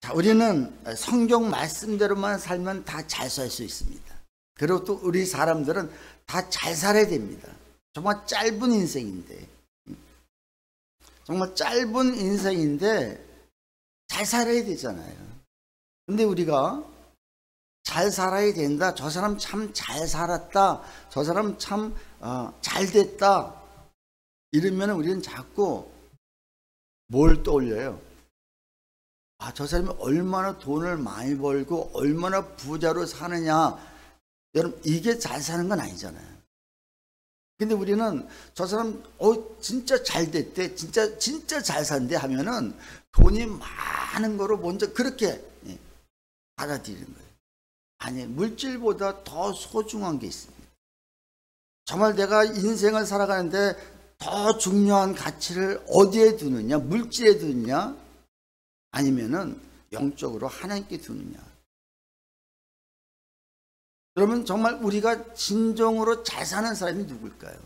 자, 우리는 성경 말씀대로만 살면 다 잘 살 수 있습니다. 그리고 또 우리 사람들은 다 잘 살아야 됩니다. 정말 짧은 인생인데, 정말 짧은 인생인데 잘 살아야 되잖아요. 근데 우리가 잘 살아야 된다, 저 사람 참 잘 살았다, 저 사람 참 잘 됐다, 이러면 우리는 자꾸 뭘 떠올려요? 저 사람이 얼마나 돈을 많이 벌고 얼마나 부자로 사느냐. 여러분, 이게 잘 사는 건 아니잖아요. 근데 우리는 저 사람 진짜 잘 됐대, 진짜 잘 산대 하면은 돈이 많은 거로 먼저 그렇게 받아들이는 거예요. 아니, 물질보다 더 소중한 게 있습니다. 정말 내가 인생을 살아가는데 더 중요한 가치를 어디에 두느냐? 물질에 두느냐? 아니면은 영적으로 하나님께 두느냐? 그러면 정말 우리가 진정으로 잘 사는 사람이 누굴까요?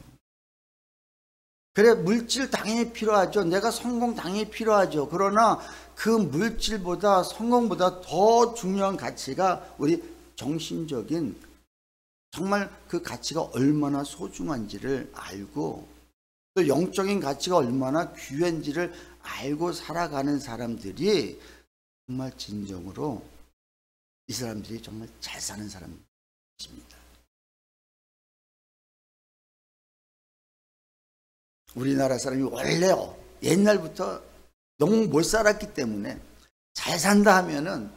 그래, 물질 당연히 필요하죠. 내가 성공 당연히 필요하죠. 그러나 그 물질보다, 성공보다 더 중요한 가치가 우리 정신적인, 정말 그 가치가 얼마나 소중한지를 알고, 또 영적인 가치가 얼마나 귀한지를 알고 살아가는 사람들이 정말 진정으로, 이 사람들이 정말 잘 사는 사람입니다. 우리나라 사람이 원래 옛날부터 너무 못 살았기 때문에 잘 산다 하면은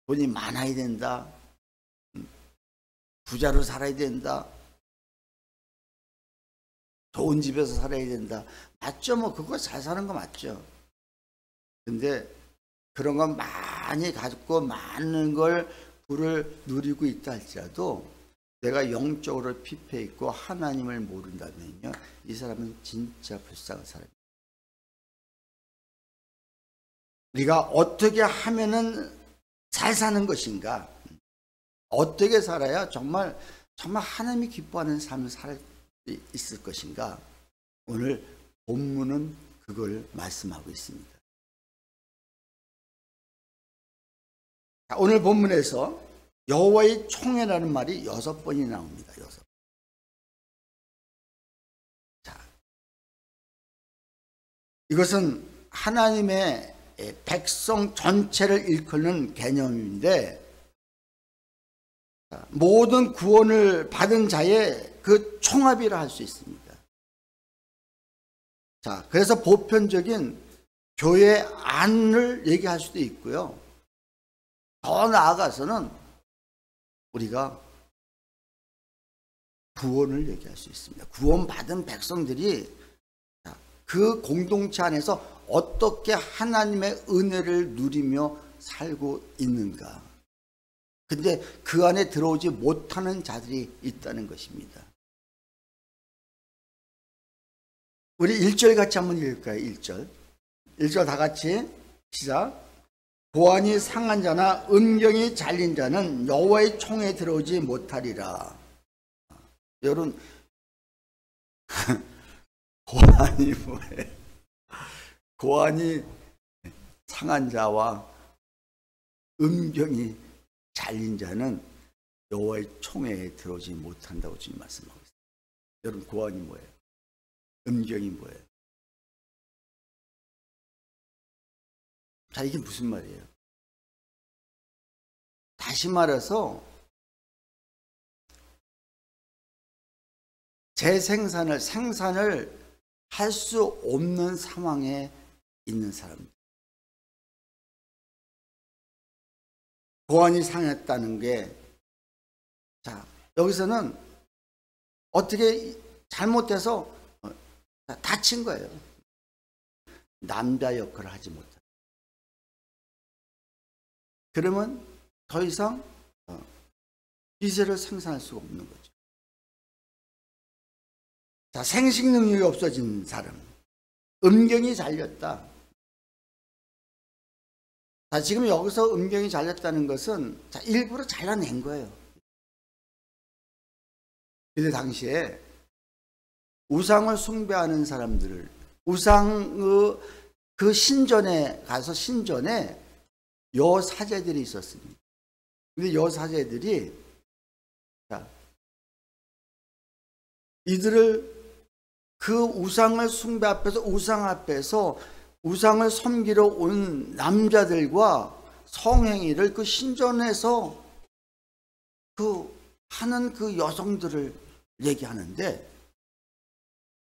돈이 많아야 된다, 부자로 살아야 된다, 좋은 집에서 살아야 된다. 맞죠? 뭐 그거 잘 사는 거 맞죠. 근데 그런 거 많이 가지고 많은 걸 부를 누리고 있다 할지라도 내가 영적으로 피폐해 있고 하나님을 모른다면요, 이 사람은 진짜 불쌍한 사람입니다. 우리가 어떻게 하면은 잘 사는 것인가, 어떻게 살아야 정말 하나님이 기뻐하는 삶을 살 수 있을 것인가, 오늘 본문은 그걸 말씀하고 있습니다. 오늘 본문에서 여호와의 총회라는 말이 6번이 나옵니다. 6번. 자, 이것은 하나님의 백성 전체를 일컫는 개념인데, 모든 구원을 받은 자의 그 총합이라 할 수 있습니다. 자, 그래서 보편적인 교회 안을 얘기할 수도 있고요. 더 나아가서는 우리가 구원을 얘기할 수 있습니다. 구원받은 백성들이 그 공동체 안에서 어떻게 하나님의 은혜를 누리며 살고 있는가. 근데 그 안에 들어오지 못하는 자들이 있다는 것입니다. 우리 1절 같이 한번 읽을까요? 1절. 1절 다 같이 시작. 고안이 상한 자나 음경이 잘린 자는 여호와의 총에 들어오지 못하리라. 여러분, 고안이 뭐예요? 고안이 상한 자와 음경이 잘린 자는 여호와의 총에 들어오지 못한다고 지금 말씀하고 있습니다. 여러분, 고안이 뭐예요? 음경이 뭐예요? 자, 이게 무슨 말이에요? 다시 말해서 생산을 할 수 없는 상황에 있는 사람입니다. 고안이 상했다는 게, 자, 여기서는 어떻게 잘못해서 다친 거예요. 남자 역할을 하지 못해. 그러면 더 이상 기세를 생산할 수가 없는 거죠. 자, 생식 능력이 없어진 사람, 음경이 잘렸다. 자, 지금 여기서 음경이 잘렸다는 것은 일부러 잘라낸 거예요. 근데 당시에 우상을 숭배하는 사람들을, 우상의 그 신전에 가서 신전에 여사제들이 있었습니다. 근데 여사제들이 이들을 그 우상을 숭배 앞에서 우상을 섬기러 온 남자들과 성행위를 그 신전에서 하는 그 여성들을 얘기하는데,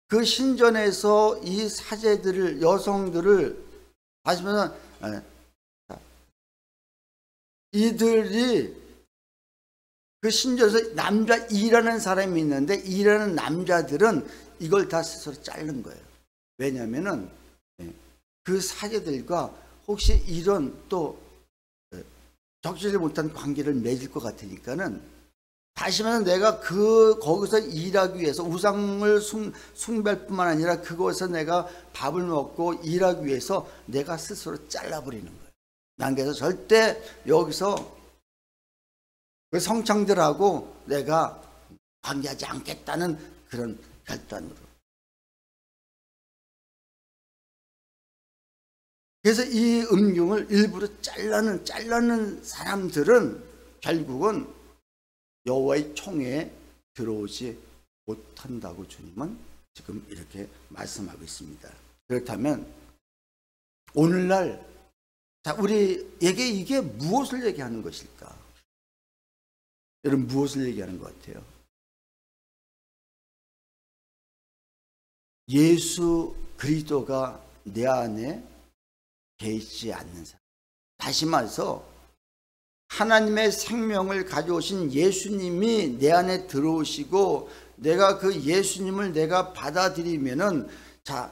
그 신전에서 이 사제들을, 여성들을 하시면은 이들이 그 신전에서 남자 일하는 사람이 있는데, 일하는 남자들은 이걸 다 스스로 자른 거예요. 왜냐하면은 그 사제들과 혹시 이런 또 적절히 못한 관계를 맺을 것 같으니까는, 다시 말해서 내가 거기서 일하기 위해서 우상을 숭배할 뿐만 아니라 그곳에서 내가 밥을 먹고 일하기 위해서 내가 스스로 잘라버리는 거예요. 난 그래서 절대 여기서 그 성창들하고 내가 관계하지 않겠다는 그런 결단으로. 그래서 이 음흉을 일부러 잘라는 사람들은 결국은 여호와의 총회에 들어오지 못한다고 주님은 지금 이렇게 말씀하고 있습니다. 그렇다면 오늘날 우리에게 이게 무엇을 얘기하는 것일까? 여러분, 무엇을 얘기하는 것 같아요? 예수 그리스도가 내 안에 계시지 않는 사람, 다시 말해서 하나님의 생명을 가져오신 예수님이 내 안에 들어오시고 내가 그 예수님을 내가 받아들이면은,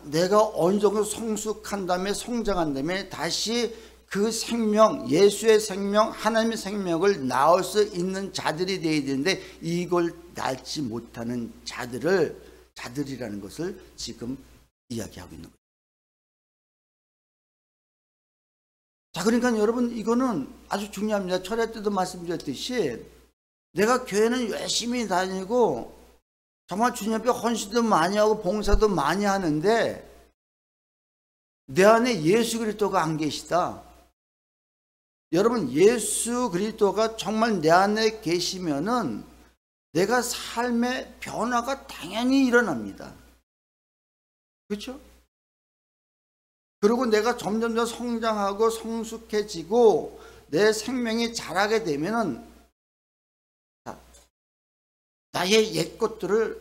내가 어느 정도 성숙한 다음에 성장한 다음에 다시 그 생명, 예수의 생명, 하나님의 생명을 낳을 수 있는 자들이 되어야 되는데, 이걸 낳지 못하는 자들이라는 것을 지금 이야기하고 있는 거예요. 그러니까 여러분, 이거는 아주 중요합니다. 철회 때도 말씀드렸듯이 내가 교회는 열심히 다니고 정말 주님 앞에 헌신도 많이 하고 봉사도 많이 하는데 내 안에 예수 그리스도가 안 계시다. 여러분, 예수 그리스도가 정말 내 안에 계시면은 내가 삶의 변화가 당연히 일어납니다. 그렇죠? 그리고 내가 점점 더 성장하고 성숙해지고 내 생명이 자라게 되면은 나의 옛 것들을,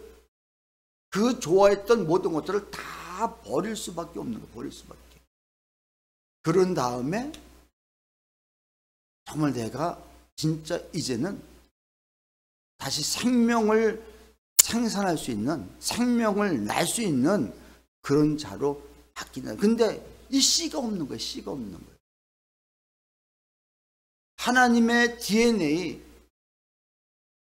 그 좋아했던 모든 것들을 다 버릴 수밖에 없는 거예요. 버릴 수밖에. 그런 다음에 정말 내가 진짜 이제는 다시 생명을 생산할 수 있는, 생명을 날 수 있는 그런 자로 바뀌는. 근데 이 씨가 없는 거예요. 씨가 없는 거예요. 하나님의 DNA,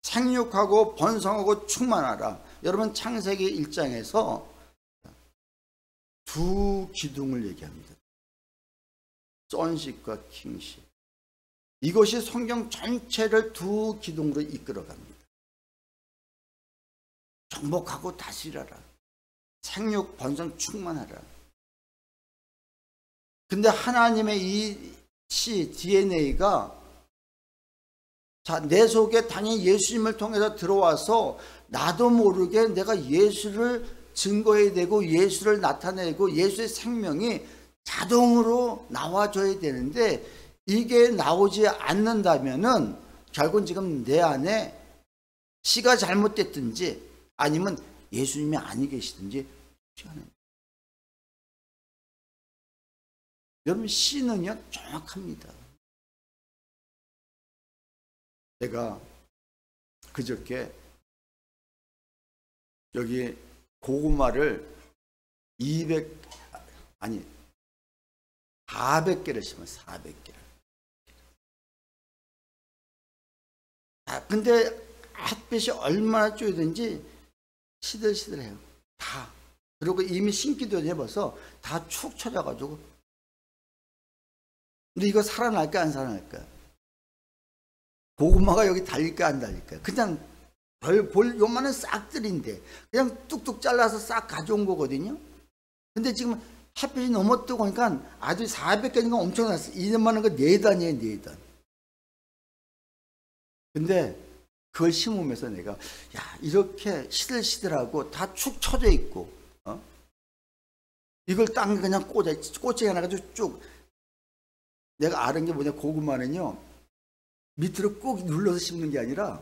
생육하고 번성하고 충만하라. 여러분, 창세기 1장에서 두 기둥을 얘기합니다. sonship과 kingship. 이것이 성경 전체를 두 기둥으로 이끌어갑니다. 정복하고 다스리라. 생육, 번성, 충만하라. 근데 하나님의 이 DNA가 내 속에 당연히 예수님을 통해서 들어와서 나도 모르게 내가 예수를 증거해야 되고 예수를 나타내고 예수의 생명이 자동으로 나와줘야 되는데, 이게 나오지 않는다면은 결국은 지금 내 안에 씨가 잘못됐든지 아니면 예수님이 아니 계시든지. 여러분, 씨는요 정확합니다. 제가 그저께 여기 고구마를 400개를 심었어요. 400개를. 근데 햇빛이 얼마나 쪼야 되는지 시들시들해요. 다. 그리고 이미 심기도 전에 벌써 다 축 처져가지고. 근데 이거 살아날까 안 살아날까? 고구마가 여기 달릴까 안 달릴까? 그냥 요만한 싹들인데 그냥 뚝뚝 잘라서 싹 가져온 거거든요. 근데 지금 햇빛이 너무 뜨거우니까 아주 400개인가 엄청났어요. 2년 만에 그 4단이에요, 4단. 근데 그걸 심으면서 내가, 야, 이렇게 시들시들하고 다 축 처져 있고, 이걸 땅에 그냥 꼬챙이 하나 가지고 쭉. 내가 아는 게 뭐냐, 고구마는요, 밑으로 꾹 눌러서 심는 게 아니라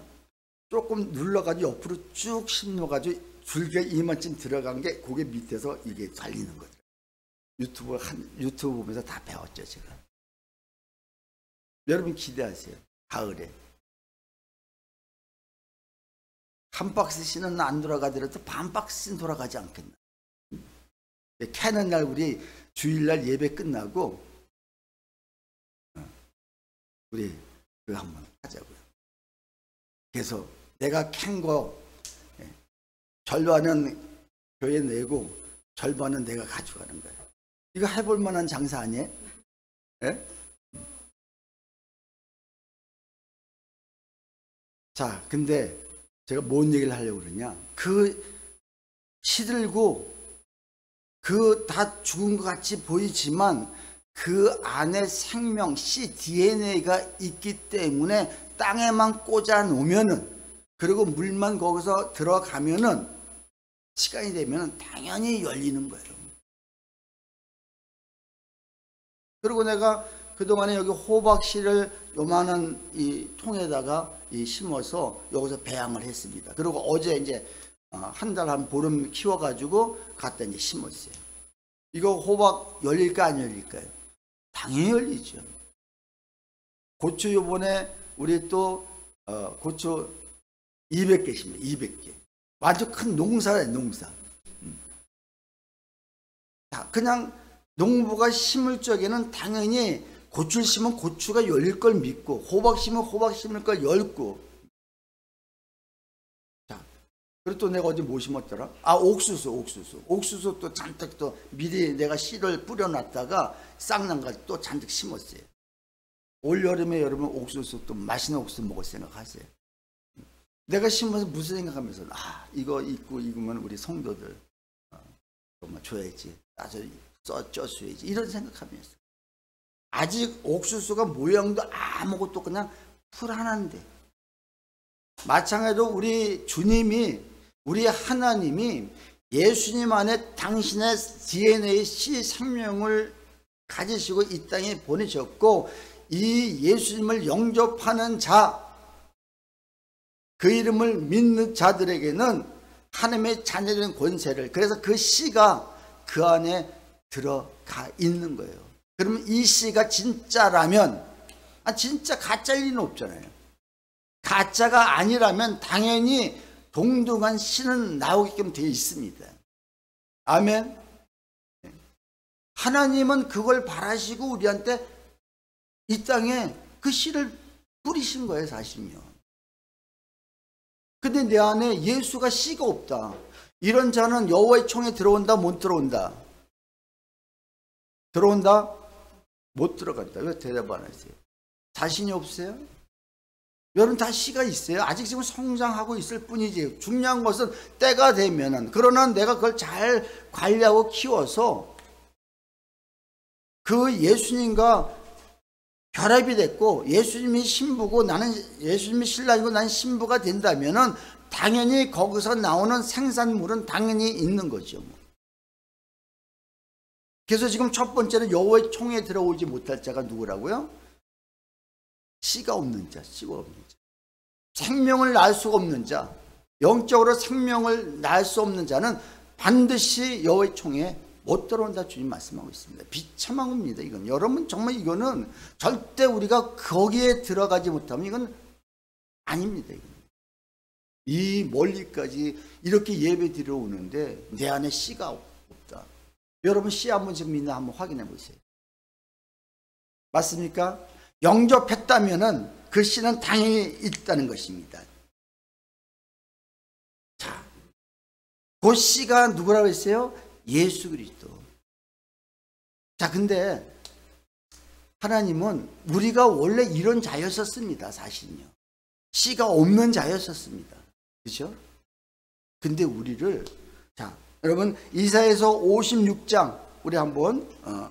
조금 눌러가지고 옆으로 쭉 심어가지고 줄기가 이만큼 들어간 게 그게 밑에서 이게 잘리는 거죠. 유튜브 보면서 다 배웠죠, 제가. 여러분 기대하세요. 가을에. 한 박스씩은 안 돌아가더라도 반 박스는 돌아가지 않겠나. 캐는 날 우리 주일날 예배 끝나고 우리 그거 한번 하자고요. 그래서 내가 캔 거 절반은 교회 내고 절반은 내가 가져가는 거예요. 이거 해볼 만한 장사 아니에요? 예? 자, 근데 제가 뭔 얘기를 하려고 그러냐, 그 시들고 그 다 죽은 것 같이 보이지만 그 안에 생명, 씨, DNA가 있기 때문에 땅에만 꽂아 놓으면은, 그리고 물만 거기서 들어가면은 시간이 되면은 당연히 열리는 거예요. 그리고 내가 그동안에 여기 호박씨를 요만한 이 통에다가 심어서 여기서 배양을 했습니다. 그리고 어제 이제 한 달 한 보름 키워가지고 갖다 이제 심었어요. 이거 호박 열릴까 안 열릴까요? 당연히 열리죠. 고추 요번에 우리 또 고추 200개 심어요. 200개. 아주 큰 농사예요, 농사. 자, 그냥 농부가 심을 적에는 당연히 고추를 심으면 고추가 열릴 걸 믿고, 호박 심으면 호박 심을 걸 열고. 자, 그리고 또 내가 어디 뭐 심었더라? 옥수수 또 잔뜩 또 미리 내가 씨를 뿌려놨다가 쌍난 거 또 잔뜩 심었어요. 올 여름에 여러분 옥수수 또 맛있는 옥수수 먹을 생각하세요. 내가 심어서 무슨 생각하면서, 이거 있고 익으면 우리 성도들 정말 줘야지, 나도 쪄줘야지, 이런 생각하면서. 아직 옥수수가 모양도 아무것도 그냥 풀 하나인데, 마찬가지로 우리 주님이, 우리 하나님이 예수님 안에 당신의 DNA 씨 생명을 가지시고 이 땅에 보내셨고, 이 예수님을 영접하는 자, 그 이름을 믿는 자들에게는 하나님의 자녀된 권세를, 그래서 그 씨가 그 안에 들어가 있는 거예요. 그러면 이 씨가 진짜라면, 진짜 가짜일 리는 없잖아요. 가짜가 아니라면 당연히 동등한 씨는 나오게끔 되어 있습니다. 아멘. 하나님은 그걸 바라시고 우리한테 이 땅에 그 씨를 뿌리신 거예요, 사실은요. 근데 내 안에 예수가 씨가 없다, 이런 자는 여호와의 총에 들어온다, 못 들어온다? 들어온다? 못 들어간다. 왜 대답 안 하세요? 자신이 없어요? 여러분 다 씨가 있어요. 아직 지금 성장하고 있을 뿐이지. 중요한 것은 때가 되면은, 그러나 내가 그걸 잘 관리하고 키워서 그 예수님과 결합이 됐고, 예수님이 신부고 나는, 예수님이 신랑이고 나는 신부가 된다면은 당연히 거기서 나오는 생산물은 당연히 있는 거죠. 그래서 지금 첫 번째는 여호와의 총에 들어오지 못할 자가 누구라고요? 씨가 없는 자, 씨가 없는 자. 생명을 낳을 수가 없는 자, 영적으로 생명을 낳을 수 없는 자는 반드시 여호와의 총에 못 들어온다, 주님 말씀하고 있습니다. 비참한 겁니다. 이건 여러분 정말 이거는 절대 우리가 거기에 들어가지 못하면 이건 아닙니다. 이건. 이 멀리까지 이렇게 예배 드리러 오는데 내 안에 씨가 없다. 여러분 씨 한번 지금 믿나 한번 확인해 보세요. 맞습니까? 영접했다면은 그 씨는 당연히 있다는 것입니다. 자, 그 씨가 누구라고 했어요? 예수 그리스도. 자, 근데 하나님은 우리가 원래 이런 자였었습니다. 사실은요. 씨가 없는 자였었습니다. 그렇죠? 근데 우리를, 자, 여러분 이사야서 56장 우리 한번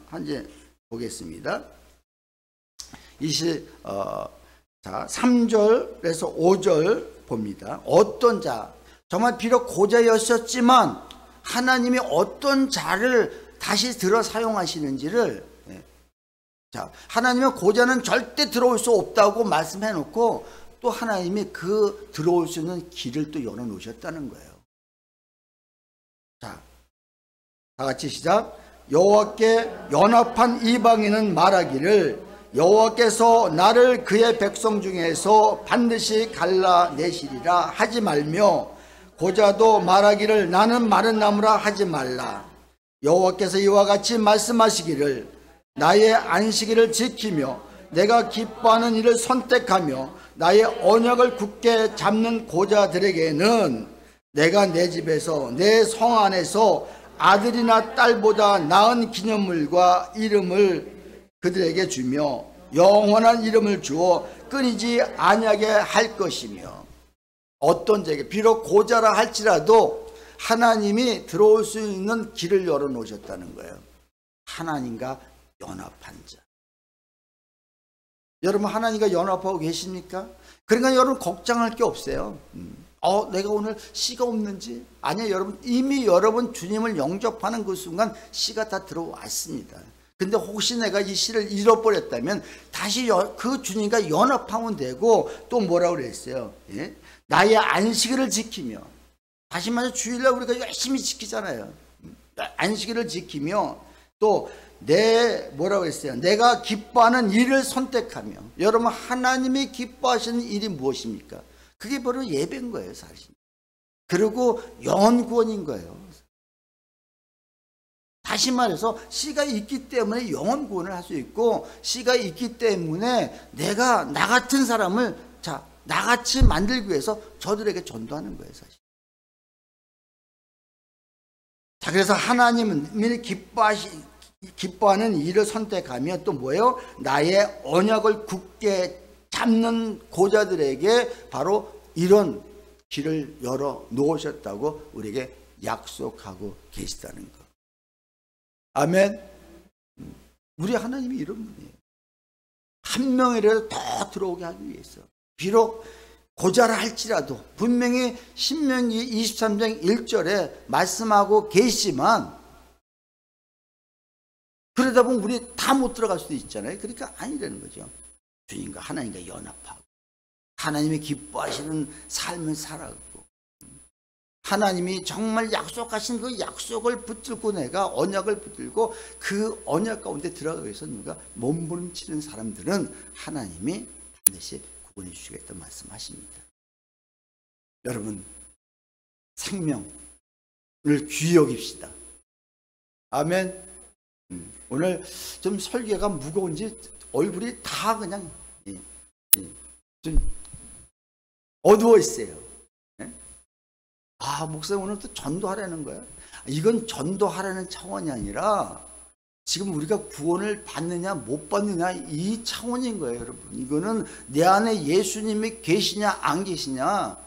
한번 보겠습니다. 3절에서 5절 봅니다. 어떤 자, 정말 비록 고자였었지만 하나님이 어떤 자를 다시 들어 사용하시는지를, 자, 하나님은 고자는 절대 들어올 수 없다고 말씀해 놓고 또 하나님이 그 들어올 수 있는 길을 또 열어 놓으셨다는 거예요. 자, 다 같이 시작. 여호와께 연합한 이방인은 말하기를 여호와께서 나를 그의 백성 중에서 반드시 갈라내시리라 하지 말며, 고자도 말하기를 나는 마른 나무라 하지 말라. 여호와께서 이와 같이 말씀하시기를 나의 안식일을 지키며 내가 기뻐하는 일을 선택하며 나의 언약을 굳게 잡는 고자들에게는 내가 내 집에서 내 성 안에서 아들이나 딸보다 나은 기념물과 이름을 그들에게 주며 영원한 이름을 주어 끊이지 아니하게 할 것이며, 어떤 자에게 비록 고자라 할지라도 하나님이 들어올 수 있는 길을 열어 놓으셨다는 거예요. 하나님과 연합한 자. 여러분, 하나님과 연합하고 계십니까? 그러니까 여러분 걱정할 게 없어요. 내가 오늘 씨가 없는지? 아니요, 여러분, 이미 여러분 주님을 영접하는 그 순간 씨가 다 들어왔습니다. 근데 혹시 내가 이 씨를 잃어버렸다면 다시 그 주님과 연합하면 되고, 또 뭐라고 그랬어요? 예? 나의 안식일을 지키며, 다시 말해서 주일날 우리가 열심히 지키잖아요. 안식일을 지키며 또 뭐라고 했어요? 내가 기뻐하는 일을 선택하며. 여러분, 하나님이 기뻐하시는 일이 무엇입니까? 그게 바로 예배인 거예요, 사실. 그리고 영혼 구원인 거예요. 다시 말해서 씨가 있기 때문에 영혼 구원을 할 수 있고, 씨가 있기 때문에 내가 나 같은 사람을 나같이 만들기 위해서 저들에게 전도하는 거예요, 사실. 자, 그래서 하나님은 기뻐하는 일을 선택하며 또 뭐예요? 나의 언약을 굳게 잡는 고자들에게 바로 이런 길을 열어 놓으셨다고 우리에게 약속하고 계시다는 것. 아멘. 우리 하나님이 이런 분이에요. 한 명이라도 더 들어오게 하기 위해서, 비록 고자라 할지라도 분명히 신명기 23장 1절에 말씀하고 계시지만, 그러다 보면 우리 다 못 들어갈 수도 있잖아요. 그러니까 아니라는 거죠. 주님과 하나님과 연합하고 하나님이 기뻐하시는 삶을 살아가고, 하나님이 정말 약속하신 그 약속을 붙들고, 내가 언약을 붙들고 그 언약 가운데 들어가기 위해서 누가 몸부림치는 사람들은 하나님이 반드시 구원해 주시겠다고 말씀하십니다. 여러분, 생명을 귀히 여깁시다. 아멘. 오늘 좀 설교가 무거운지 얼굴이 다 그냥 좀 어두워 있어요. 목사님 오늘 또 전도하라는 거야? 이건 전도하라는 차원이 아니라 지금 우리가 구원을 받느냐 못 받느냐 이 차원인 거예요, 여러분. 이거는 내 안에 예수님이 계시냐 안 계시냐.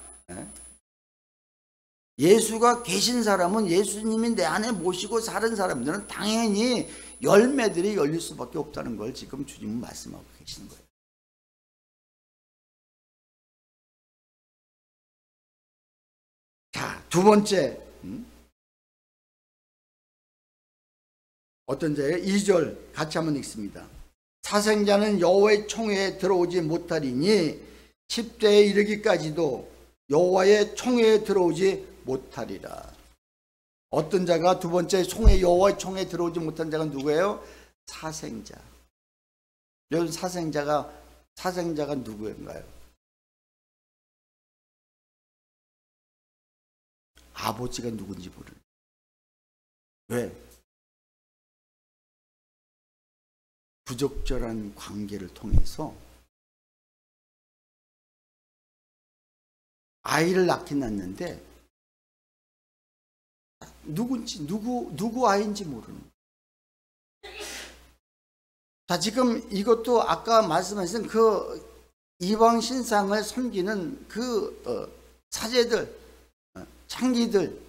예수가 계신 사람은, 예수님이 내 안에 모시고 사는 사람들은 당연히 열매들이 열릴 수밖에 없다는 걸 지금 주님은 말씀하고 계시는 거예요. 자, 두 번째, 어떤 자예요? 2절 같이 한번 읽습니다. 사생자는 여호와의 총회에 들어오지 못하리니 10대에 이르기까지도 여호와의 총회에 들어오지 못하리라. 어떤 자가 두 번째 여호와의 총회에 들어오지 못한 자가 누구예요? 사생자. 여러분, 사생자가 누구인가요? 아버지가 누군지 모르는. 왜? 부적절한 관계를 통해서 아이를 낳긴 낳는데 누군지, 누구 아이인지 모르는. 자, 지금 이것도 아까 말씀하신 그 이방 신상을 섬기는 그 사제들, 창기들,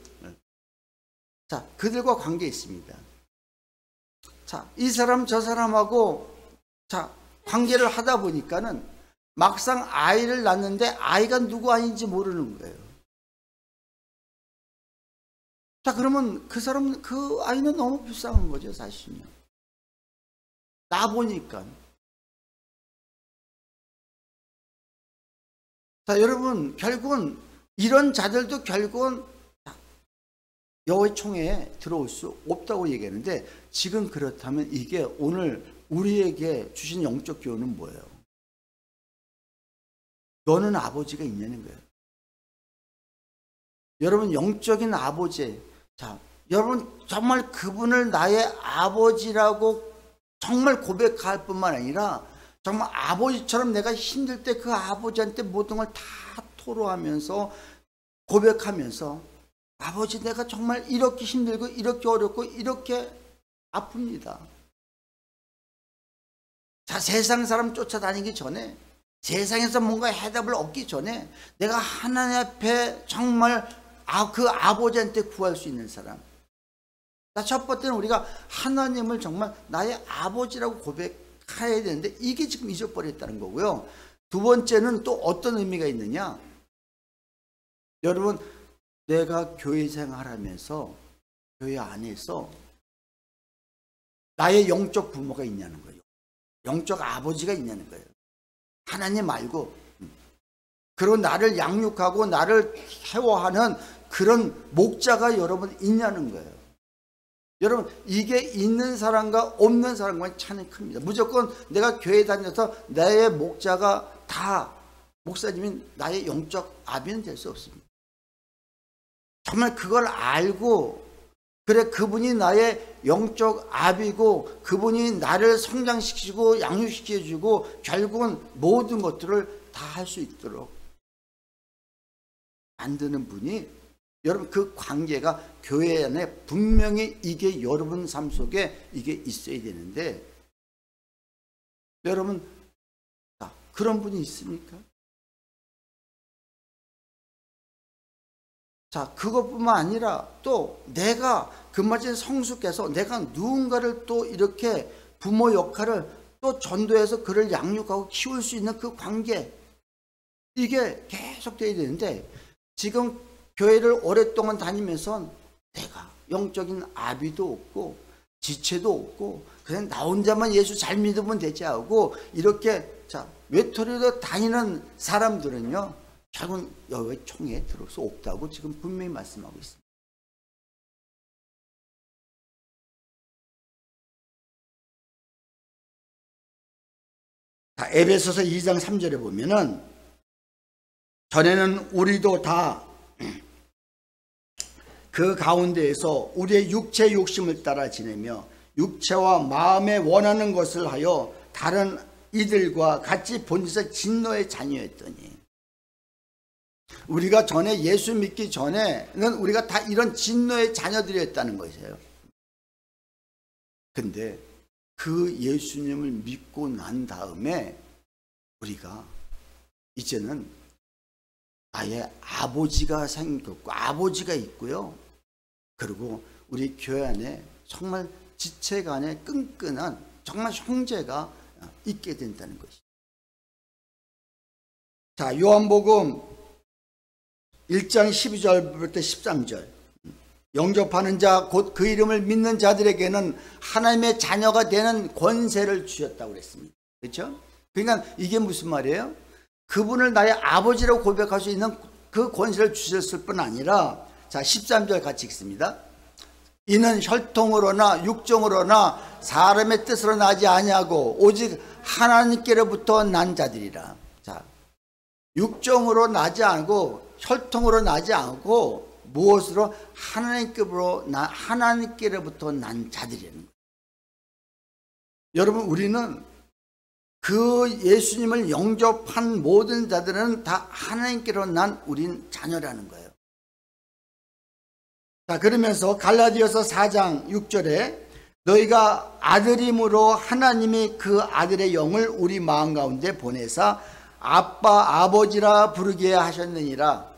자, 그들과 관계 있습니다. 자, 이 사람 저 사람하고 자, 관계를 하다 보니까는 막상 아이를 낳는데 아이가 누구 아닌지 모르는 거예요. 자, 그러면 그 사람, 그 아이는 너무 불쌍한 거죠, 사실은요. 나 보니까. 자, 여러분, 결국은 이런 자들도 결국은 여호와의 총회에 들어올 수 없다고 얘기하는데, 지금 그렇다면 이게 오늘 우리에게 주신 영적 교훈은 뭐예요? 너는 아버지가 있냐는 거예요. 여러분, 영적인 아버지, 자, 여러분 정말 그분을 나의 아버지라고 정말 고백할 뿐만 아니라 정말 아버지처럼 내가 힘들 때 그 아버지한테 모든 걸 다 토로하면서 고백하면서, 아버지 내가 정말 이렇게 힘들고 이렇게 어렵고 이렇게 아픕니다. 자, 세상 사람 쫓아다니기 전에, 세상에서 뭔가 해답을 얻기 전에 내가 하나님 앞에 정말 그 아버지한테 구할 수 있는 사람. 자, 첫 번째는 우리가 하나님을 정말 나의 아버지라고 고백해야 되는데 이게 지금 잊어버렸다는 거고요. 두 번째는 또 어떤 의미가 있느냐? 여러분, 내가 교회 생활하면서 교회 안에서 나의 영적 부모가 있냐는 거예요. 영적 아버지가 있냐는 거예요. 하나님 말고. 그리고 나를 양육하고 나를 케어하는 그런 목자가 여러분 있냐는 거예요. 여러분, 이게 있는 사람과 없는 사람과는 차이는 큽니다. 무조건 내가 교회 다녀서 나의 목자가 다 목사님인 나의 영적 아비는 될 수 없습니다. 정말 그걸 알고, 그래 그분이 나의 영적 아비고 그분이 나를 성장시키고 양육시켜주고 결국은 모든 것들을 다 할 수 있도록 만드는 분이, 여러분 그 관계가 교회 안에 분명히 이게 여러분 삶 속에 이게 있어야 되는데, 여러분 그런 분이 있습니까? 자, 그것뿐만 아니라 또 내가 그마치 성숙해서 내가 누군가를 또 이렇게 부모 역할을 또 전도해서 그를 양육하고 키울 수 있는 그 관계, 이게 계속 돼야 되는데, 지금 교회를 오랫동안 다니면서 내가 영적인 아비도 없고 지체도 없고 그냥 나 혼자만 예수 잘 믿으면 되지 하고 이렇게 자 외톨이로 다니는 사람들은요 결국은 여호와의 총회에 들어올 수 없다고 지금 분명히 말씀하고 있습니다. 자, 에베소서 2장 3절에 보면은, 전에는 우리도 다 그 가운데에서 우리의 육체 욕심을 따라 지내며 육체와 마음에 원하는 것을 하여 다른 이들과 같이 본질적 진노의 자녀였더니, 우리가 전에 예수 믿기 전에는 우리가 다 이런 진노의 자녀들이었다는 것이에요. 근데 그 예수님을 믿고 난 다음에 우리가 이제는 나의 아버지가 생겼고 아버지가 있고요. 그리고 우리 교회 안에 정말 지체 간에 끈끈한 정말 형제가 있게 된다는 것이죠. 자, 요한복음 1장 12절부터 13절. 영접하는 자 곧 그 이름을 믿는 자들에게는 하나님의 자녀가 되는 권세를 주셨다고 그랬습니다. 그렇죠? 그러니까 이게 무슨 말이에요? 그분을 나의 아버지라고 고백할 수 있는 그 권세를 주셨을 뿐 아니라, 자 13절 같이 읽습니다. 이는 혈통으로나 육정으로나 사람의 뜻으로 나지 아니하고 오직 하나님께로부터 난 자들이라. 자, 육정으로 나지 않고 혈통으로 나지 않고 무엇으로? 하나님께로부터 난 자들이라는 거예요. 여러분, 우리는 그 예수님을 영접한 모든 자들은 다 하나님께로 난 우린 자녀라는 거예요. 자, 그러면서 갈라디아서 4장 6절에 너희가 아들임으로 하나님이 그 아들의 영을 우리 마음 가운데 보내사 아빠 아버지라 부르게 하셨느니라.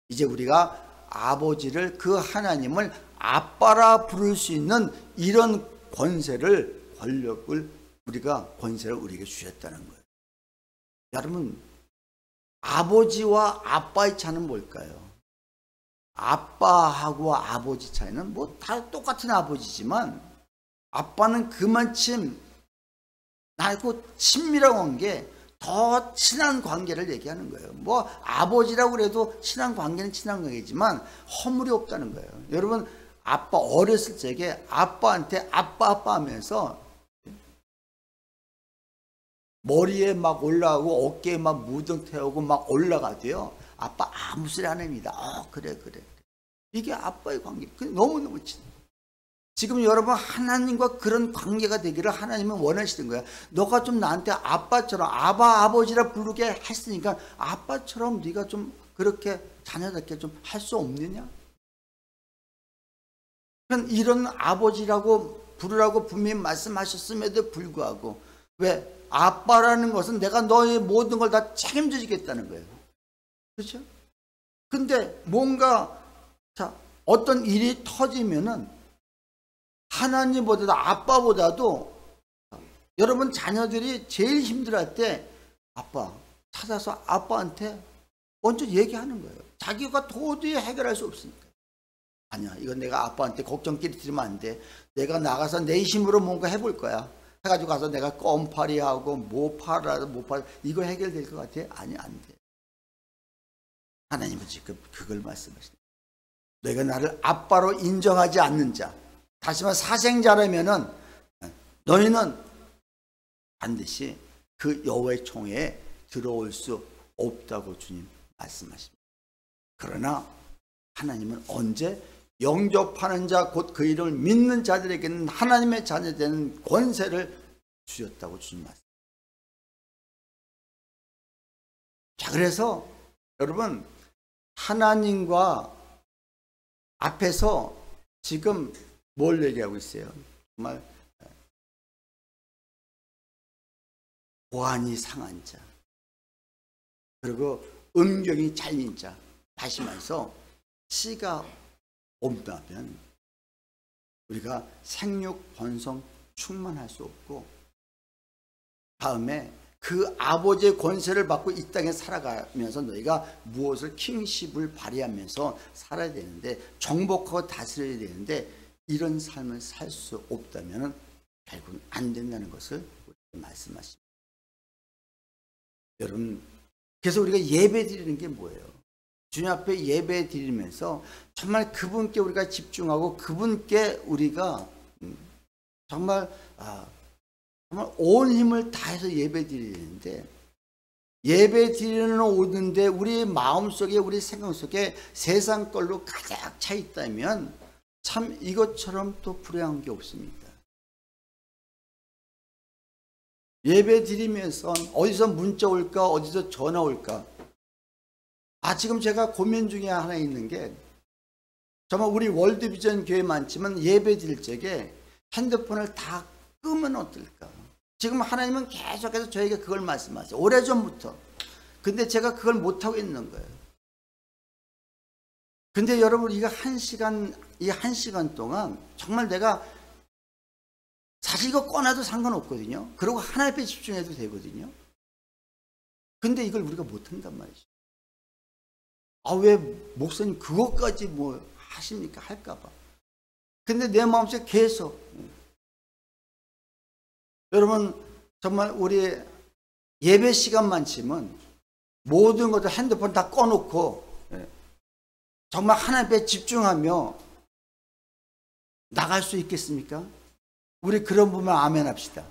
이제 우리가 아버지를, 그 하나님을 아빠라 부를 수 있는 이런 권세를 우리에게 주셨다는 거예요. 여러분, 아버지와 아빠의 차는 뭘까요? 아빠하고 아버지 차이는 뭐 다 똑같은 아버지지만 아빠는 그만큼 나하고 친밀한 게 더 친한 관계를 얘기하는 거예요. 뭐 아버지라고 그래도 친한 관계는 친한 관계지만 허물이 없다는 거예요. 여러분, 아빠 어렸을 적에 아빠한테 아빠 하면서 머리에 막 올라가고 어깨에 막 무등 태우고 막 올라가도요, 아빠 아무 소리 안 합니다. 그래. 이게 아빠의 관계. 너무너무 친해. 지금 여러분, 하나님과 그런 관계가 되기를 하나님은 원하시는 거야. 너가 좀 나한테 아빠처럼, 아버지라 부르게 했으니까 아빠처럼 네가 좀 그렇게 자녀답게 좀 할 수 없느냐? 이런 아버지라고 부르라고 분명히 말씀하셨음에도 불구하고, 왜? 아빠라는 것은 내가 너의 모든 걸 다 책임져 주겠다는 거예요. 그렇죠? 근데 뭔가 어떤 일이 터지면은 하나님보다도 아빠보다도 여러분 자녀들이 제일 힘들어할 때 아빠 찾아서 아빠한테 먼저 얘기하는 거예요. 자기가 도저히 해결할 수 없으니까. 아니야, 이건 내가 아빠한테 걱정끼리 들으면 안 돼. 내가 나가서 내 힘으로 뭔가 해볼 거야. 해가지고 가서 내가 껌파리하고 뭐 팔아도 못 팔아, 이거 해결될 것 같아? 아니, 안 돼. 하나님은 지금 그걸 말씀하시네. 너희가 나를 아빠로 인정하지 않는 자, 다시 말해 사생자라면은 너희는 반드시 그 여호와의 총회에 들어올 수 없다고 주님 말씀하십니다. 그러나 하나님은 언제 영접하는 자, 곧 그 이름을 믿는 자들에게는 하나님의 자녀 되는 권세를 주셨다고 주님 말씀. 자, 그래서 여러분, 하나님과 앞에서 지금 뭘 얘기하고 있어요? 정말 고안이 상한 자, 그리고 음경이 잘린 자. 다시 말해서 씨가 없다면 우리가 생육 번성 충만할 수 없고, 다음에 그 아버지의 권세를 받고 이 땅에 살아가면서 너희가 무엇을 킹십을 발휘하면서 살아야 되는데, 정복하고 다스려야 되는데, 이런 삶을 살 수 없다면 결국은 안 된다는 것을 말씀하십니다. 여러분, 그래서 우리가 예배 드리는 게 뭐예요? 주님 앞에 예배 드리면서 정말 그분께 우리가 집중하고 그분께 우리가 정말 온 힘을 다해서 예배 드리는데, 예배 드리는 오는데 우리 마음속에, 우리 생각 속에 세상 걸로 가득 차 있다면 참 이것처럼 또 불행한 게 없습니다. 예배 드리면서 어디서 문자 올까, 어디서 전화 올까. 지금 제가 고민 중에 하나 있는 게, 정말 우리 월드비전 교회 많지만 예배 드릴 적에 핸드폰을 다 끄면 어떨까. 지금 하나님은 계속해서 저에게 그걸 말씀하세요. 오래전부터. 근데 제가 그걸 못하고 있는 거예요. 근데 여러분, 이 한 시간 동안 정말 내가 사실 이거 꺼놔도 상관없거든요. 그리고 하나님 앞에 집중해도 되거든요. 근데 이걸 우리가 못한단 말이죠. 왜 목사님 그것까지 뭐 하십니까? 할까봐. 근데 내 마음속에 계속, 여러분 정말 우리 예배 시간만 치면 모든 것들 핸드폰 다 꺼놓고 정말 하나님 앞에 집중하며 나갈 수 있겠습니까? 우리 그런 분만 아멘 합시다.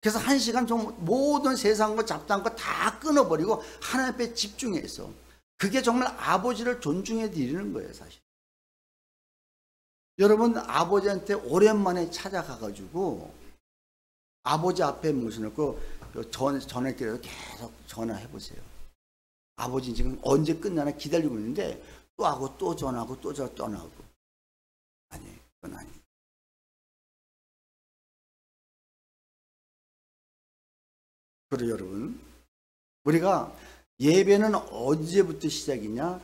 그래서 한 시간 좀 모든 세상 거 잡다한 거 다 끊어버리고 하나님 앞에 집중해서, 그게 정말 아버지를 존중해 드리는 거예요, 사실. 여러분, 아버지한테 오랜만에 찾아가가지고 아버지 앞에 모셔놓고 전화기로 계속 전화해 보세요. 아버지 지금 언제 끝나나 기다리고 있는데 또 하고 또 전화하고 또 전화하고. 아니, 그건 아니에요. 그리고 여러분, 우리가 예배는 언제부터 시작이냐?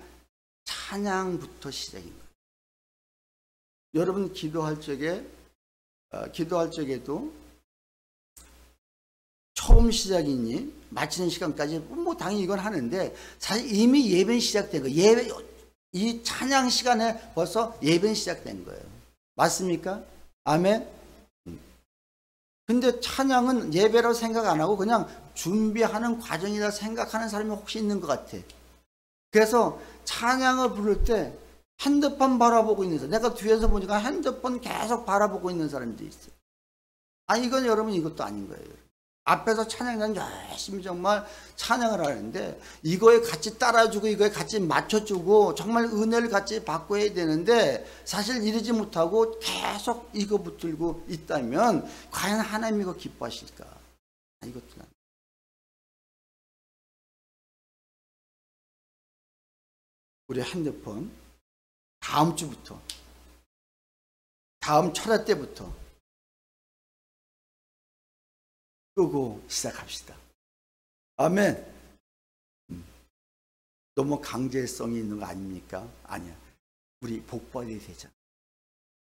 찬양부터 시작인 거예요. 여러분 기도할 적에도 처음 시작이니 마치는 시간까지 뭐 당연히 이건 하는데 사실 이미 예배는 시작된 거예요. 이 찬양 시간에 벌써 예배는 시작된 거예요. 맞습니까? 아멘. 근데 찬양은 예배라고 생각 안 하고 그냥 준비하는 과정이라 생각하는 사람이 혹시 있는 것 같아. 그래서 찬양을 부를 때 핸드폰 바라보고 있는 사람, 내가 뒤에서 보니까 핸드폰 계속 바라보고 있는 사람들이 있어요. 아니 이건 여러분 이것도 아닌 거예요. 앞에서 찬양자는 열심히 정말 찬양을 하는데 이거에 같이 따라주고 이거에 같이 맞춰주고 정말 은혜를 같이 받고 해야 되는데 사실 이러지 못하고 계속 이거 붙들고 있다면 과연 하나님이 이거 기뻐하실까? 이것도 난. 우리 핸드폰 다음 주부터, 다음 철야 때부터 끄고 시작합시다. 아멘. 너무 강제성이 있는 거 아닙니까? 아니야. 우리 복받아야 되잖아.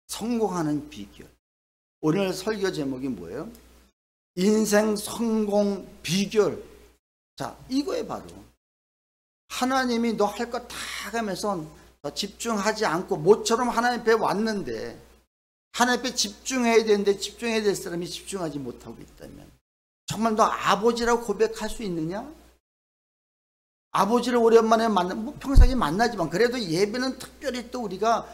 성공하는 비결. 오늘 설교 제목이 뭐예요? 인생 성공 비결. 자, 이거에 바로 하나님이 너 할 거 다 가면서 집중하지 않고 모처럼 하나님 앞에 왔는데 하나님 앞에 집중해야 되는데 집중해야 될 사람이 집중하지 못하고 있다면 정말 너 아버지라고 고백할 수 있느냐? 아버지를 오랜만에 뭐 평상시에 만나지만 그래도 예배는 특별히 또 우리가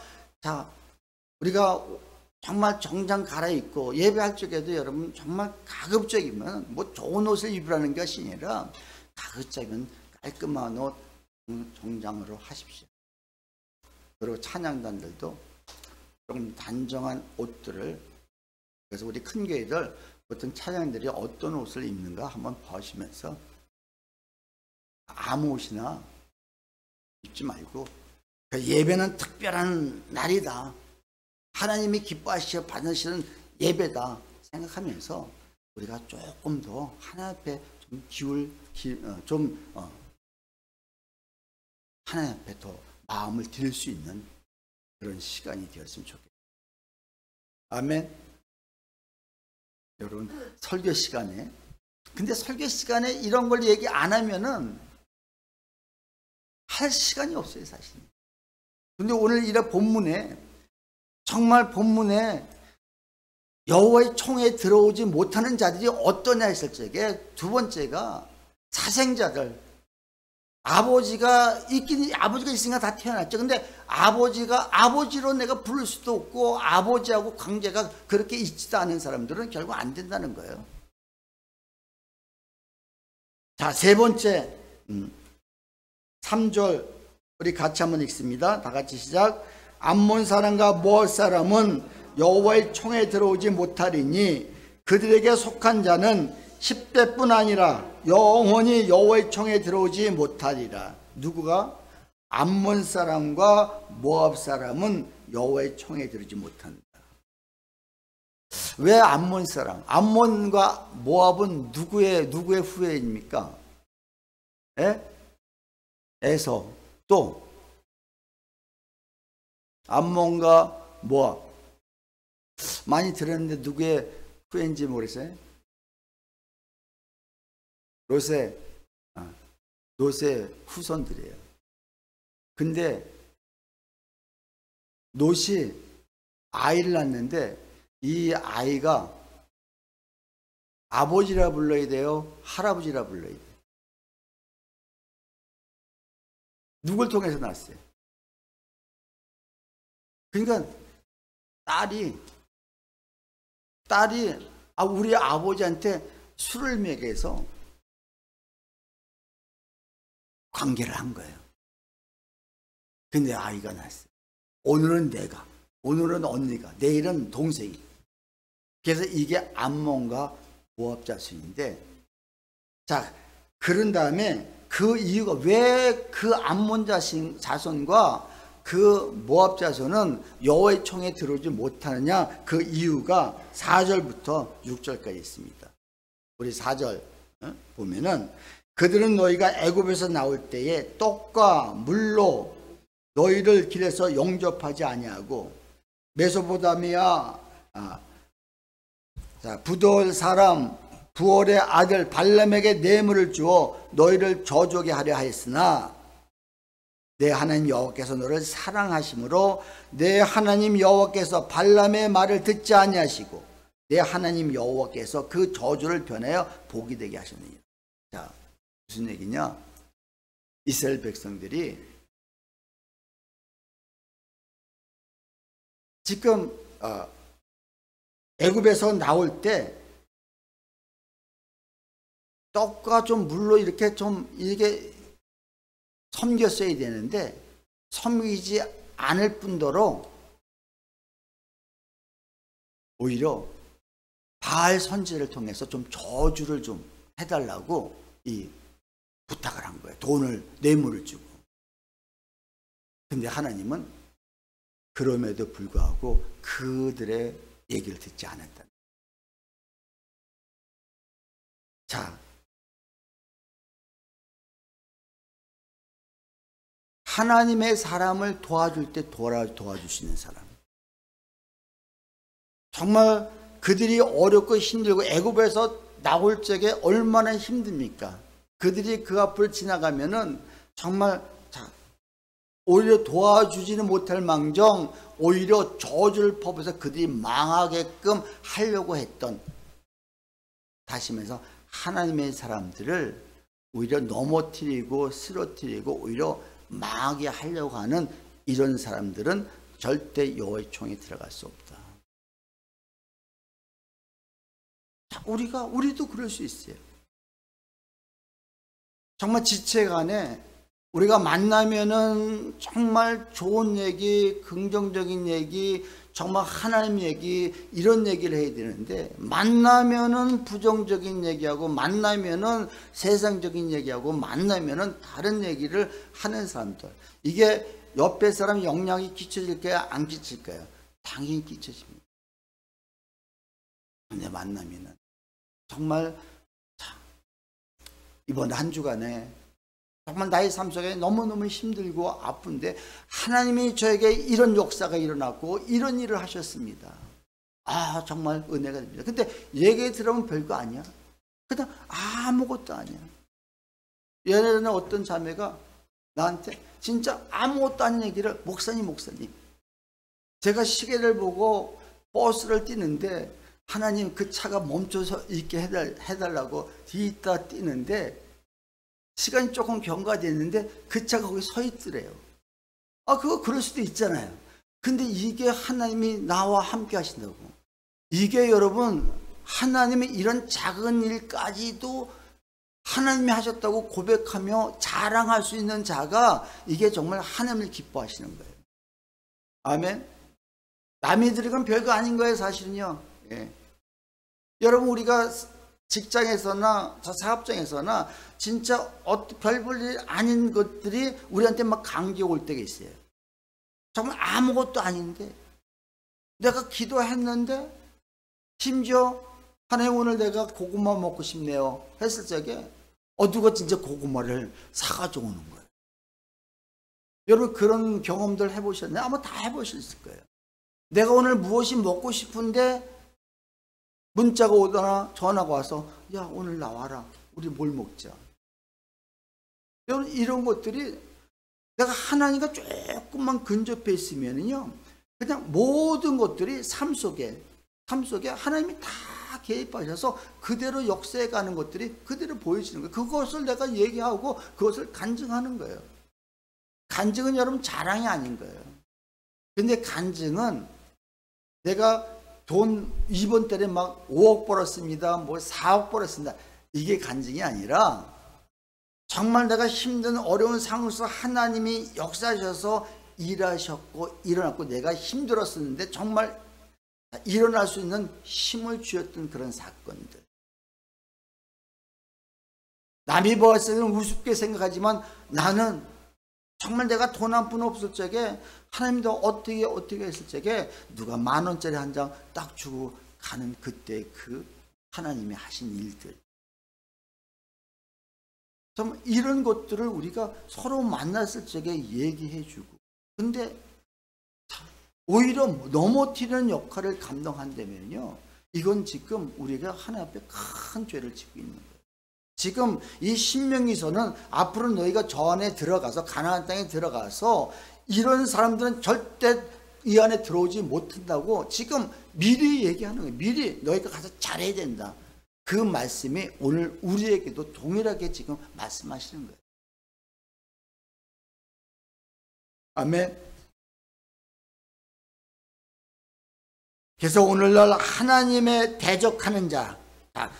정말 정장 갈아입고 예배할 적에도 여러분 정말 가급적이면 뭐 좋은 옷을 입으라는 것이 아니라 가급적이면 깔끔한 옷 정장으로 하십시오. 그리고 찬양단들도 조금 단정한 옷들을, 그래서 우리 큰 교회들 보통 찬양들이 어떤 옷을 입는가 한번 보시면서 아무 옷이나 입지 말고 예배는 특별한 날이다, 하나님이 기뻐하시어 받으시는 예배다 생각하면서 우리가 조금 더 하나님 앞에 하나님 앞에 더 마음을 드릴 수 있는 그런 시간이 되었으면 좋겠습니다. 아멘. 여러분 설교 시간에, 근데 설교 시간에 이런 걸 얘기 안 하면은 할 시간이 없어요 사실. 근데 오늘 이 본문에 정말 본문에 여호와의 총에 들어오지 못하는 자들이 어떠냐 했을 적에 두 번째가 사생자들. 아버지가 있으니까 다 태어났죠. 근데 아버지가 아버지로 내가 부를 수도 없고 아버지하고 관계가 그렇게 있지도 않은 사람들은 결국 안 된다는 거예요. 자, 세 번째 3절 우리 같이 한번 읽습니다. 다 같이 시작. 암몬 사람과 모압 사람은 여호와의 총에 들어오지 못하리니 그들에게 속한 자는 10대뿐 아니라 영원히 여호와의 총에 들어오지 못하리라. 누구가? 암몬 사람과 모압 사람은 여호와의 총에 들어오지 못한다. 왜 암몬 사람? 암몬과 모압은 누구의 후예입니까? 에서. 또 암몬과 모압 많이 들었는데 누구의 후예인지 모르겠어요? 롯의 후손들이에요. 근데 롯이 아이를 낳는데 이 아이가 아버지라 불러야 돼요? 할아버지라 불러야 돼요? 누굴 통해서 낳았어요? 그러니까 딸이 우리 아버지한테 술을 먹여서 관계를 한 거예요. 근데 아이가 낳았어요. 오늘은 내가, 오늘은 언니가, 내일은 동생이. 그래서 이게 암몬과 모압 자손인데, 자, 그런 다음에 그 이유가 왜 그 암몬 자손과 그 모압 자손은 여호와의 총에 들어오지 못하느냐? 그 이유가 4절부터 6절까지 있습니다. 우리 4절 보면은 그들은 너희가 애굽에서 나올 때에 떡과 물로 너희를 길에서 영접하지 아니하고 메소포타미아 부돌 사람 부올의 아들 발람에게 뇌물을 주어 너희를 저주하게 하려 하였으나 내 하나님 여호와께서 너를 사랑하심으로 내 하나님 여호와께서 발람의 말을 듣지 아니하시고 내 하나님 여호와께서 그 저주를 변하여 복이 되게 하셨느니라. 자, 무슨 얘기냐? 이스라엘 백성들이 지금 애굽에서 나올 때 떡과 좀 물로 이렇게 좀 이게 섬겼어야 되는데 섬기지 않을 뿐더러 오히려 바알 선지를 통해서 좀 저주를 좀 해달라고 이 부탁을 한 거예요. 돈을 뇌물을 주고. 근데 하나님은 그럼에도 불구하고 그들의 얘기를 듣지 않았다. 자, 하나님의 사람을 도와줄 때 도와줄 수 있는 사람. 정말 그들이 어렵고 힘들고 애굽에서 나올 적에 얼마나 힘듭니까? 그들이 그 앞을 지나가면은 정말 오히려 도와주지는 못할 망정 오히려 저주를 퍼부어서 그들이 망하게끔 하려고 했던, 다시 말해서 하나님의 사람들을 오히려 넘어뜨리고 쓰러뜨리고 오히려 망하게 하려고 하는 이런 사람들은 절대 여호와의 총에 들어갈 수 없다. 우리도 그럴 수 있어요. 정말 지체간에 우리가 만나면은 정말 좋은 얘기, 긍정적인 얘기, 정말 하나님 얘기, 이런 얘기를 해야 되는데 만나면은 부정적인 얘기하고 만나면은 세상적인 얘기하고 만나면은 다른 얘기를 하는 사람들, 이게 옆에 사람 영향이 끼쳐질까요? 안 끼칠까요? 당연히 끼쳐집니다. 근데 만나면은 정말 이번 한 주간에 정말 나의 삶 속에 너무너무 힘들고 아픈데 하나님이 저에게 이런 역사가 일어났고 이런 일을 하셨습니다. 아, 정말 은혜가 됩니다. 근데 얘기 들으면 별거 아니야. 그냥 아무것도 아니야. 예전에 어떤 자매가 나한테 진짜 아무것도 아닌 얘기를, 목사님 제가 시계를 보고 버스를 뛰는데 하나님 그 차가 멈춰서 있게 해달라고 뒤있다 뛰는데 시간이 조금 경과됐는데 그 차가 거기 서 있더래요. 그거 그럴 수도 있잖아요. 근데 이게 하나님이 나와 함께 하신다고. 이게 여러분, 하나님의 이런 작은 일까지도 하나님이 하셨다고 고백하며 자랑할 수 있는 자가, 이게 정말 하나님을 기뻐하시는 거예요. 아멘. 남이 들으면 별거 아닌 거예요, 사실은요. 예. 여러분, 우리가 직장에서나 사업장에서나 진짜 별볼일 아닌 것들이 우리한테 막 감기 올 때가 있어요. 정말 아무것도 아닌데 내가 기도했는데, 심지어 하나님 오늘 내가 고구마 먹고 싶네요 했을 적에 누가 진짜 고구마를 사가지고 오는 거예요. 여러분, 그런 경험들 해보셨나요? 아마 다 해보셨을 거예요. 내가 오늘 무엇이 먹고 싶은데 문자가 오거나 전화가 와서, 야, 오늘 나와라, 우리 뭘 먹자. 여러분, 이런 것들이 내가 하나님과 조금만 근접해 있으면요, 그냥 모든 것들이 삶 속에 하나님이 다 개입하셔서 그대로 역사해 가는 것들이 그대로 보여지는 거예요. 그것을 내가 얘기하고 그것을 간증하는 거예요. 간증은 여러분 자랑이 아닌 거예요. 근데 간증은 내가 돈 이번 달에 막 5억 벌었습니다, 뭐 4억 벌었습니다, 이게 간증이 아니라 정말 내가 힘든 어려운 상황에서 하나님이 역사하셔서 일하셨고 일어났고 내가 힘들었었는데 정말 일어날 수 있는 힘을 주셨던 그런 사건들. 남이 보았을 때는 우습게 생각하지만 나는 정말 내가 돈 한 푼 없을 적에 하나님도 어떻게 했을 적에 누가 10,000원짜리 한 장 딱 주고 가는 그때 그 하나님이 하신 일들, 좀 이런 것들을 우리가 서로 만났을 적에 얘기해 주고. 근데 오히려 넘어뜨리는 역할을 감당한다면요, 이건 지금 우리가 하나님 앞에 큰 죄를 짓고 있는 거예요. 지금 이 신명기서는 앞으로 너희가 저 안에 들어가서 가나안 땅에 들어가서 이런 사람들은 절대 이 안에 들어오지 못한다고 지금 미리 얘기하는 거예요. 미리 너희가 가서 잘해야 된다. 그 말씀이 오늘 우리에게도 동일하게 지금 말씀하시는 거예요. 아멘. 그래서 오늘날 하나님의 대적하는 자,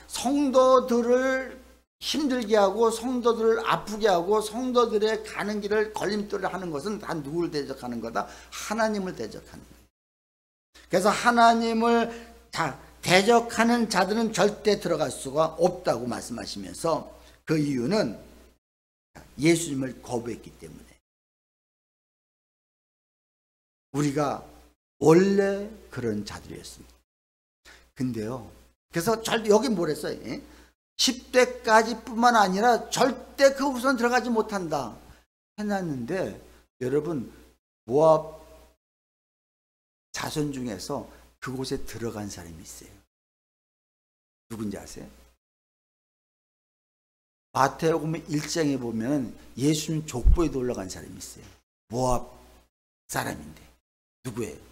성도들을 힘들게 하고 성도들을 아프게 하고 성도들의 가는 길을 걸림돌을 하는 것은 다 누구를 대적하는 거다? 하나님을 대적하는 거예요. 그래서 하나님을 대적하는 자들은 절대 들어갈 수가 없다고 말씀하시면서 그 이유는 예수님을 거부했기 때문에. 우리가 원래 그런 자들이었습니다. 근데요, 그래서 여기 뭐랬어요? 10대까지 뿐만 아니라 절대 그 후손 들어가지 못한다 해놨는데, 여러분 모압 자손 중에서 그곳에 들어간 사람이 있어요. 누군지 아세요? 마태복음 1장에 보면 예수님 족보에도 올라간 사람이 있어요. 모압 사람인데 누구예요?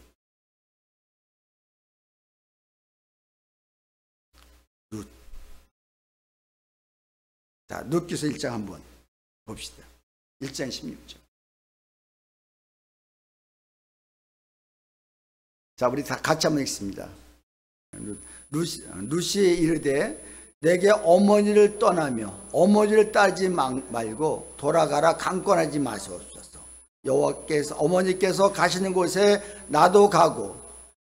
룻. 자, 룻기서 1장 한번 봅시다. 1장 16절. 자, 우리 다 같이 한번 읽습니다. 룻이 이르되 내게 어머니를 떠나며 어머니를 따르지 말고 돌아가라. 강권하지 마시옵소서. 여호와께서 어머니께서 가시는 곳에 나도 가고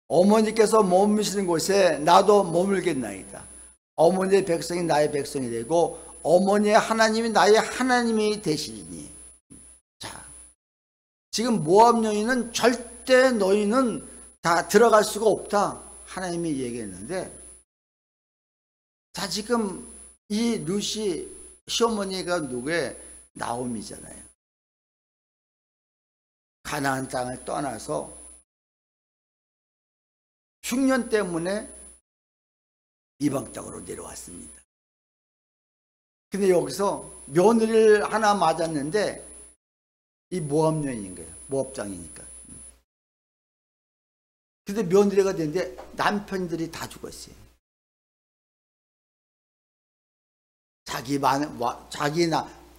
어머니께서 머무시는 곳에 나도 머물겠나이다. 어머니의 백성이 나의 백성이 되고 어머니의 하나님이 나의 하나님이 되시리니. 자, 지금 모압 여인은 절대 너희는 다 들어갈 수가 없다 하나님이 얘기했는데, 자, 지금 이 룻이 시어머니가 누구의? 나오미잖아요. 가나안 땅을 떠나서 흉년 때문에 이방 땅으로 내려왔습니다. 근데 여기서 며느리를 하나 맞았는데 이 모압 여인인 거예요. 모압 장이니까. 근데 며느리가 됐는데 남편들이 다 죽었어요.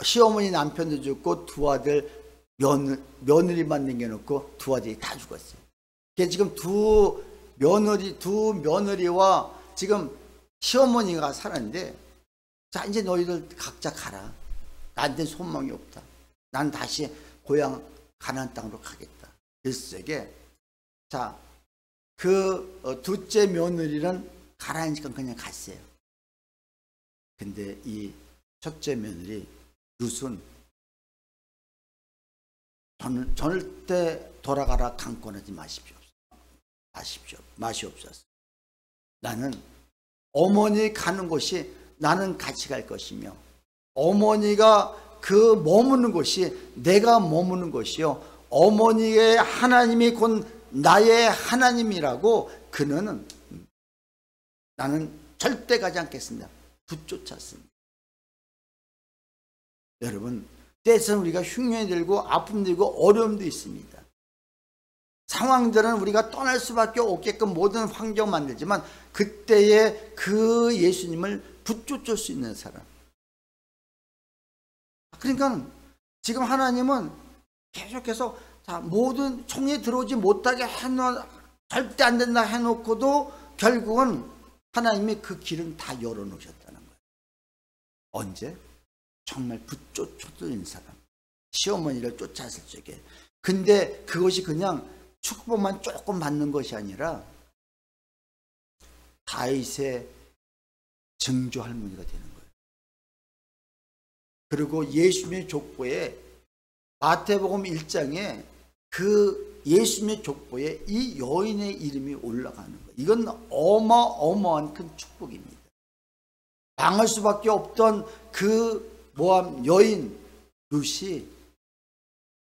시어머니 남편도 죽고 두 아들 며느리만 남겨놓고 두 아들이 다 죽었어요. 그래서 지금 두 며느리와 지금 시어머니가 살았는데, 자, 이제 너희들 각자 가라. 나한테 소망이 없다. 난 다시 고향 가나안 땅으로 가겠다. 그랬을 자, 그 둘째 며느리는 가라니까 그냥 갔어요. 근데 이 첫째 며느리 룻은 절대 돌아가라. 강권하지 마시옵소서. 나는 어머니 가는 곳이 나는 같이 갈 것이며 어머니가 그 머무는 곳이 내가 머무는 곳이요 어머니의 하나님이 곧 나의 하나님이라고 그는 나는 절대 가지 않겠습니다. 붙쫓았습니다. 여러분, 때에서는 우리가 흉년이 들고 아픔 들고 어려움도 있습니다. 상황들은 우리가 떠날 수밖에 없게끔 모든 환경 만들지만 그때에 그 예수님을 붙쫓을 수 있는 사람. 그러니까 지금 하나님은 계속해서 모든 총에 들어오지 못하게 절대 안 된다 해놓고도 결국은 하나님이 그 길은 다 열어놓으셨다는 거예요. 언제? 정말 붙쫓는 사람, 시어머니를 쫓았을 적에. 근데 그것이 그냥 축복만 조금 받는 것이 아니라 다윗의 증조 할머니가 되는 거예요. 그리고 예수님의 족보에 마태복음 1장에 그 예수님의 족보에 이 여인의 이름이 올라가는 거예요. 이건 어마어마한 큰 축복입니다. 망할 수밖에 없던 그 모압 여인 룻이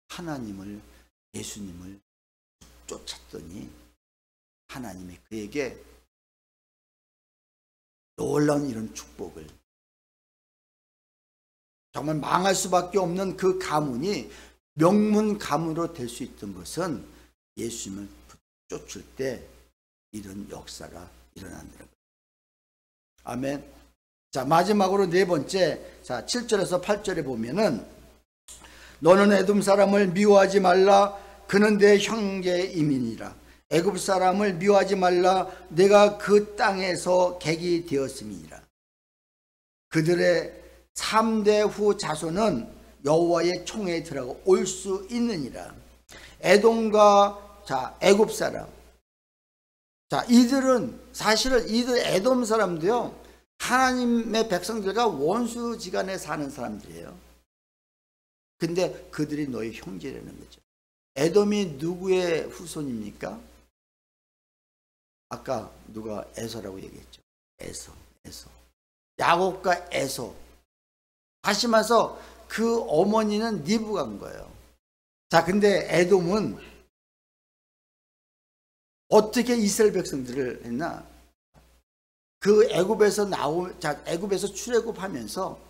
하나님을, 예수님을 쫓았더니 하나님이 그에게 놀라운 이런 축복을, 정말 망할 수밖에 없는 그 가문이 명문 가문으로 될 수 있던 것은 예수님을 쫓을 때 이런 역사가 일어난다는 거예요. 아멘. 자, 마지막으로 네 번째, 자 7절에서 8절에 보면은 너는 에돔 사람을 미워하지 말라. 그는 내 형제임이니라. 애굽 사람을 미워하지 말라. 내가 그 땅에서 객이 되었음이니라. 그들의 3대 후 자손은 여호와의 총회에 들어가 올 수 있느니라. 에돔과 애굽 사람, 이들은 사실은 이들 에돔 사람도요, 하나님의 백성들과 원수지간에 사는 사람들이에요. 근데 그들이 너희 형제라는 거죠. 에돔이 누구의 후손입니까? 아까 누가 에서라고 얘기했죠. 에서. 야곱과 에서. 다시 말해서 그 어머니는 리브가인 거예요. 자, 근데 에돔은 어떻게 이스라엘 백성들을 했나? 그 애굽에서 애굽에서 출애굽하면서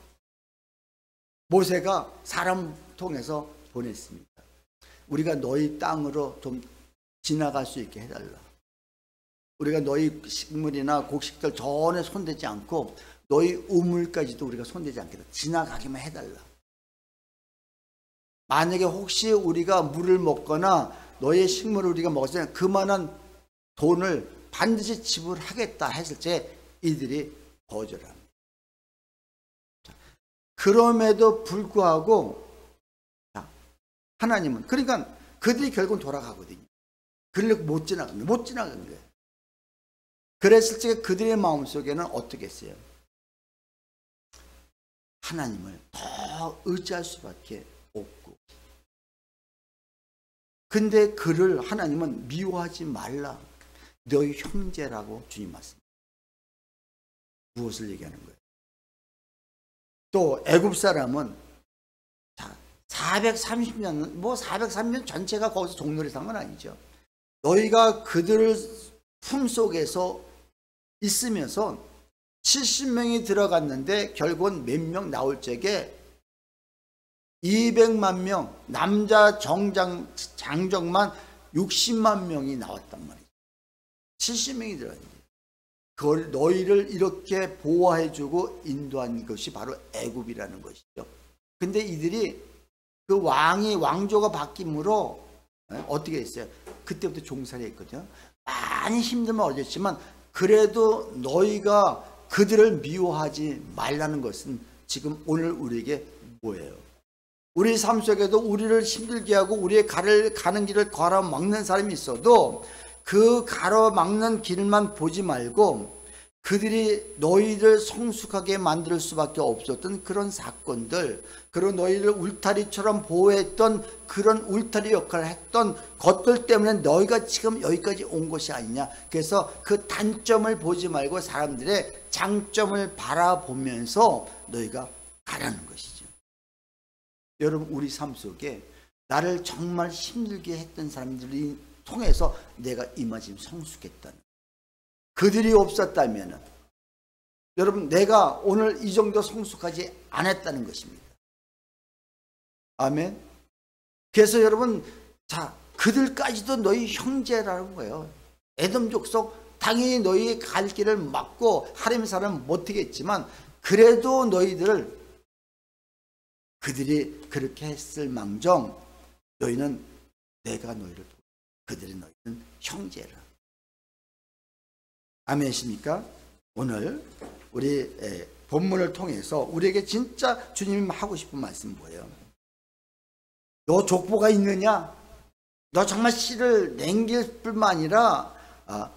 모세가 사람 통해서 보냈습니다. 우리가 너희 땅으로 좀 지나갈 수 있게 해달라. 우리가 너희 식물이나 곡식들 전에 손대지 않고 너희 우물까지도 우리가 손대지 않겠다. 지나가기만 해달라. 만약에 혹시 우리가 물을 먹거나 너의 식물을 우리가 먹었을 때 그만한 돈을 반드시 지불하겠다 했을 때 이들이 거절합니다. 그럼에도 불구하고 하나님은, 그러니까 그들이 결국은 돌아가거든요. 그러려고 못 지나간 거예요. 그랬을 때 그들의 마음속에는 어떻게 했어요? 하나님을 더 의지할 수밖에 없고, 근데 그를 하나님은 미워하지 말라. 너희 형제라고 주님 말씀. 무엇을 얘기하는 거예요? 또 애굽 사람은 430년, 430년 전체가 거기서 종노릇 한 건 아니죠. 너희가 그들 품속에서 있으면서 70명이 들어갔는데 결국은 몇 명 나올 적에 200만 명, 남자 장정만 60만 명이 나왔단 말이죠. 70명이 들어갔는데 그걸 너희를 이렇게 보호해주고 인도한 것이 바로 애굽이라는 것이죠. 근데 이들이 그 왕조가 바뀜으로 어떻게 했어요? 그때부터 종살이 했거든요. 많이 힘들면 어렸지만 그래도 너희가 그들을 미워하지 말라는 것은 지금 오늘 우리에게 뭐예요? 우리 삶 속에도 우리를 힘들게 하고 우리의 가는 길을 가로막는 사람이 있어도 그 가로막는 길만 보지 말고 그들이 너희를 성숙하게 만들 수밖에 없었던 그런 사건들, 그리고 너희를 울타리처럼 보호했던 그런 울타리 역할을 했던 것들 때문에 너희가 지금 여기까지 온 것이 아니냐. 그래서 그 단점을 보지 말고 사람들의 장점을 바라보면서 너희가 가라는 것이죠. 여러분, 우리 삶 속에 나를 정말 힘들게 했던 사람들이 통해서 내가 이마지금 성숙했다는, 그들이 없었다면 여러분 내가 오늘 이 정도 성숙하지 않았다는 것입니다. 아멘. 그래서 여러분, 그들까지도 너희 형제라는 거예요. 에돔 족속, 당연히 너희 갈 길을 막고 하나님의 사람은 못하겠지만 그래도 그들이 그렇게 했을 망정 너희는 내가 너희를 돕고 그들이 너희는 형제라. 아멘이십니까? 오늘 우리 본문을 통해서 우리에게 진짜 주님이 하고 싶은 말씀은 뭐예요? 너 족보가 있느냐? 너 정말 씨를 남길 뿐만 아니라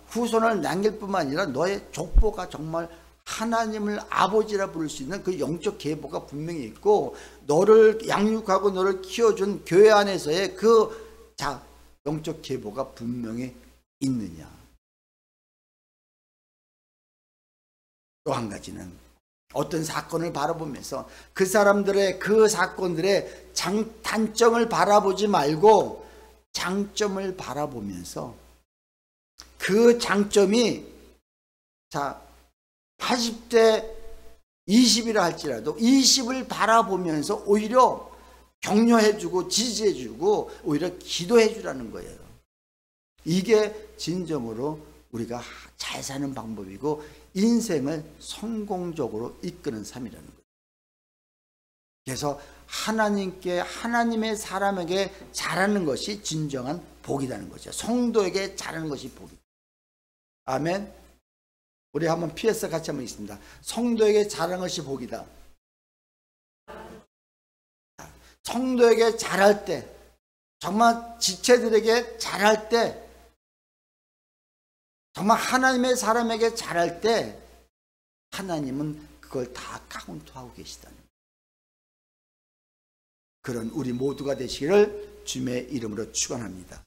후손을 남길 뿐만 아니라 너의 족보가 정말 하나님을 아버지라 부를 수 있는 그 영적 계보가 분명히 있고, 너를 양육하고 너를 키워준 교회 안에서의 그 영적 계보가 분명히 있느냐. 또 한 가지는 어떤 사건을 바라보면서 그 사람들의 그 사건들의 단점을 바라보지 말고 장점을 바라보면서 그 장점이 80대 20이라 할지라도 20을 바라보면서 오히려 격려해주고 지지해주고 오히려 기도해주라는 거예요. 이게 진정으로 우리가 잘 사는 방법이고 인생을 성공적으로 이끄는 삶이라는 거예요. 그래서 하나님의 사람에게 잘하는 것이 진정한 복이라는 거죠. 성도에게 잘하는 것이 복이다. 아멘. 우리 한번 PS 같이 한번 있습니다. 성도에게 잘하는 것이 복이다. 성도에게 잘할 때, 정말 지체들에게 잘할 때, 정말 하나님의 사람에게 잘할 때 하나님은 그걸 다 카운트하고 계시다는 거예요. 그런 우리 모두가 되시기를 주님의 이름으로 축원합니다.